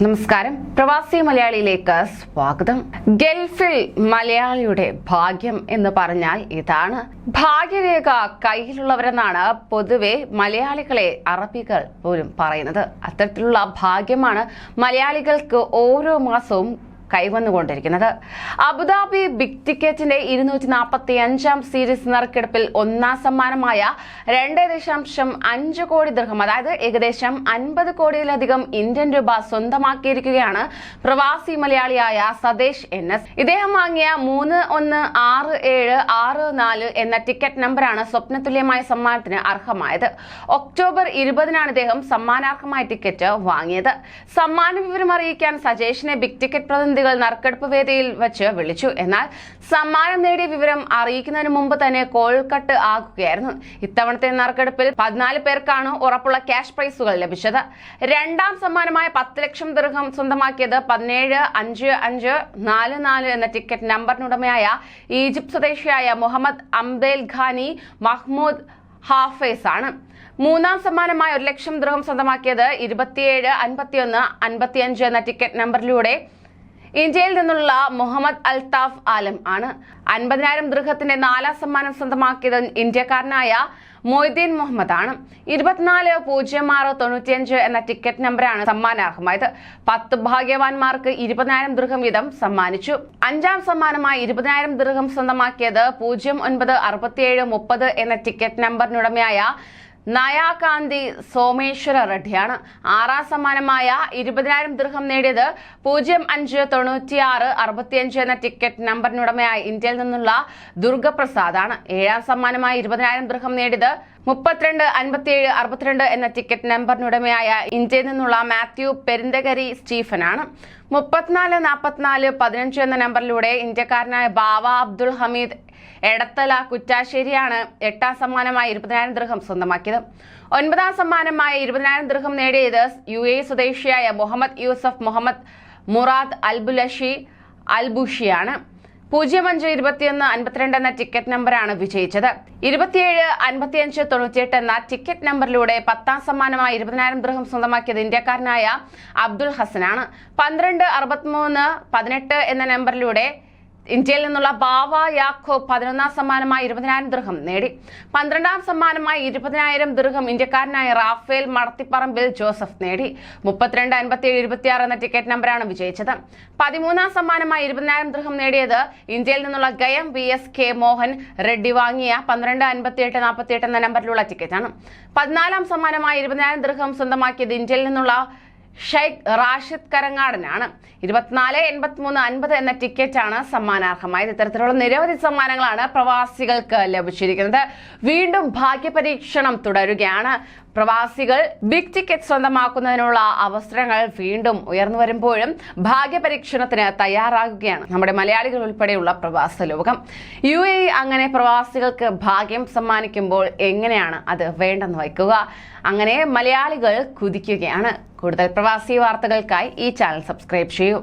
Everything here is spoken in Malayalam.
നമസ്കാരം. പ്രവാസി മലയാളിയിലേക്ക് സ്വാഗതം. ഗൾഫിൽ മലയാളിയുടെ ഭാഗ്യം എന്ന് പറഞ്ഞാൽ ഇതാണ്. ഭാഗ്യരേഖ കയ്യിലുള്ളവരെന്നാണ് പൊതുവെ മലയാളികളെ അറബികൾ പോലും പറയുന്നത്. അത്തരത്തിലുള്ള ഭാഗ്യമാണ് മലയാളികൾക്ക് ഓരോ മാസവും കൈവന്നുകൊണ്ടിരിക്കുന്നത്. അബുദാബി ബിഗ് ടിക്കറ്റിന്റെ 245 സീരീസ് നറുക്കെടുപ്പിൽ ഒന്നാം സമ്മാനമായ 2.5 കോടി ദിർഹം, അതായത് ഏകദേശം 50 കോടിയിലധികം ഇന്ത്യൻ രൂപ സ്വന്തമാക്കിയിരിക്കുകയാണ് പ്രവാസി മലയാളിയായ സതേഷ് NS. ഇദ്ദേഹം വാങ്ങിയ 316764 എന്ന ടിക്കറ്റ് നമ്പറാണ് സ്വപ്നതുല്യമായ സമ്മാനത്തിന് അർഹമായത്. ഒക്ടോബർ 20-നാണ് ഇദ്ദേഹം സമ്മാനാർഹമായ ടിക്കറ്റ് വാങ്ങിയത്. സമ്മാന വിവരം അറിയിക്കാൻ സജേഷിനെ ബിഗ് ടിക്കറ്റ് പ്രതിനിധികൾ നറുക്കെടുപ്പ് വേദിയിൽ വെച്ച് വിളിച്ചു. എന്നാൽ സമ്മാനം നേടിയ വിവരം അറിയിക്കുന്നതിന് മുമ്പ് തന്നെ കോൾ കട്ട് ആകുകയായിരുന്നു. ഇത്തവണത്തെ നറുക്കെടുപ്പിൽ 14 പേർക്കാണ് ഉറപ്പുള്ള ക്യാഷ് പ്രൈസുകൾ ലഭിച്ചത്. രണ്ടാം സമ്മാനമായ 10 ലക്ഷം ദിർഹം സ്വന്തമാക്കിയത് 175544 എന്ന ടിക്കറ്റ് നമ്പറിനുടമയായ ഈജിപ്ത് സ്വദേശിയായ മുഹമ്മദ് അംദേൽ ഖാനി മഹ്മൂദ് ഹാഫേസ് ആണ്. മൂന്നാം സമ്മാനമായ 1 ലക്ഷം ദിർഹം സ്വന്തമാക്കിയത് 275155 എന്ന ടിക്കറ്റ് നമ്പറിലൂടെ ഇന്ത്യയിൽ നിന്നുള്ള മുഹമ്മദ് അൽതാഫ് ആലം ആണ്. 50,000 ദിർഹത്തിന്റെ നാലാം സമ്മാനം സ്വന്തമാക്കിയത് ഇന്ത്യക്കാരനായ മൊയ്തീൻ മുഹമ്മദ് ആണ്. 240695 എന്ന ടിക്കറ്റ് നമ്പറാണ് സമ്മാനാർഹമായത്. 10 ഭാഗ്യവാന്മാർക്ക് 20,000 ദിർഹം വീതം സമ്മാനിച്ചു. അഞ്ചാം സമ്മാനമായി 20,000 ദിർഹം സ്വന്തമാക്കിയത് 096730 എന്ന ടിക്കറ്റ് നമ്പറിനുടമയായ നയാകാന്തി സോമേശ്വര റെഡ്ഡിയാണ്. ആറാം സമ്മാനമായ 20,000 ദിർഹം നേടിയത് 059665 എന്ന ടിക്കറ്റ് നമ്പറിനുടമയായ ഇന്ത്യയിൽ നിന്നുള്ള ദുർഗപ്രസാദ് ആണ്. ഏഴാം സമ്മാനമായ 20,000 ദിർഹം നേടിയത് 325762 എന്ന ടിക്കറ്റ് നമ്പറിനുടമയായ ഇന്ത്യയിൽ നിന്നുള്ള മാത്യു പെരിന്തകരി സ്റ്റീഫൻ ആണ്. 344415 എന്ന നമ്പറിലൂടെ ഇന്ത്യക്കാരനായ ബാവ അബ്ദുൾ ഹമീദ് എടത്തല കുറ്റാശ്ശേരിയാണ് എട്ടാം സമ്മാനമായി 20,000 ദിർഹം സ്വന്തമാക്കിയത്. ഒൻപതാം സമ്മാനമായി 20,000 ദിർഹം നേടിയത് UAE സ്വദേശിയായ മുഹമ്മദ് യൂസഫ് മുഹമ്മദ് മുറാദ് അൽബുലഷി അൽബുഷിയാണ്. 052152 എന്ന ടിക്കറ്റ് നമ്പറാണ് വിജയിച്ചത്. 275598 എന്ന ടിക്കറ്റ് നമ്പറിലൂടെ 10ാം സമ്മാനമായി 20,000 ദിർഹം സ്വന്തമാക്കിയത് ഇന്ത്യക്കാരനായ അബ്ദുൾ ഹസനാണ്. 126318 എന്ന നമ്പറിലൂടെ ഇന്ത്യയിൽ നിന്നുള്ള ബാവ യാക്കോബ് 11ാം സമ്മാനമായി 20,000 ദിർഹം നേടി. 12ാം സമ്മാനമായി 20,000 ദിർഹം ഇന്ത്യക്കാരനായ റാഫേൽ മടത്തിപ്പറമ്പിൽ ജോസഫ് നേടി. 325726 എന്ന ടിക്കറ്റ് നമ്പറാണ് വിജയിച്ചത്. 13ാം സമ്മാനമായി 20,000 ദിർഹം നേടിയത് ഇന്ത്യയിൽ നിന്നുള്ള ഗയം VSK മോഹൻ റെഡ്ഡി വാങ്ങിയ 125848 എന്ന നമ്പറിലുള്ള ടിക്കറ്റാണ്. 14ാം സമ്മാനമായി 20,000 ദിർഹം സ്വന്തമാക്കിയത് ഇന്ത്യയിൽ നിന്നുള്ള ഷെയ്ഖ് റാഷിദ് കരങ്ങാടനാണ്. 248350 എന്ന ടിക്കറ്റാണ് സമ്മാനാർഹമായത്. ഇത്തരത്തിലുള്ള നിരവധി സമ്മാനങ്ങളാണ് പ്രവാസികൾക്ക് ലഭിച്ചിരിക്കുന്നത്. വീണ്ടും ഭാഗ്യപരീക്ഷണം തുടരുകയാണ്. പ്രവാസികൾ ബിഗ് ടിക്കറ്റ് സ്വന്തമാക്കുന്നതിനുള്ള അവസരങ്ങൾ വീണ്ടും ഉയർന്നു വരുമ്പോഴും ഭാഗ്യപരീക്ഷണത്തിന് തയ്യാറാകുകയാണ് നമ്മുടെ മലയാളികൾ ഉൾപ്പെടെയുള്ള പ്രവാസ ലോകം. UAE അങ്ങനെ പ്രവാസികൾക്ക് ഭാഗ്യം സമ്മാനിക്കുമ്പോൾ എങ്ങനെയാണ് അത് വേണ്ടെന്ന് വയ്ക്കുക? അങ്ങനെ മലയാളികൾ കുതിക്കുകയാണ്. കൂടുതൽ പ്രവാസി വാർത്തകൾക്കായി ഈ ചാനൽ സബ്സ്ക്രൈബ് ചെയ്യൂ.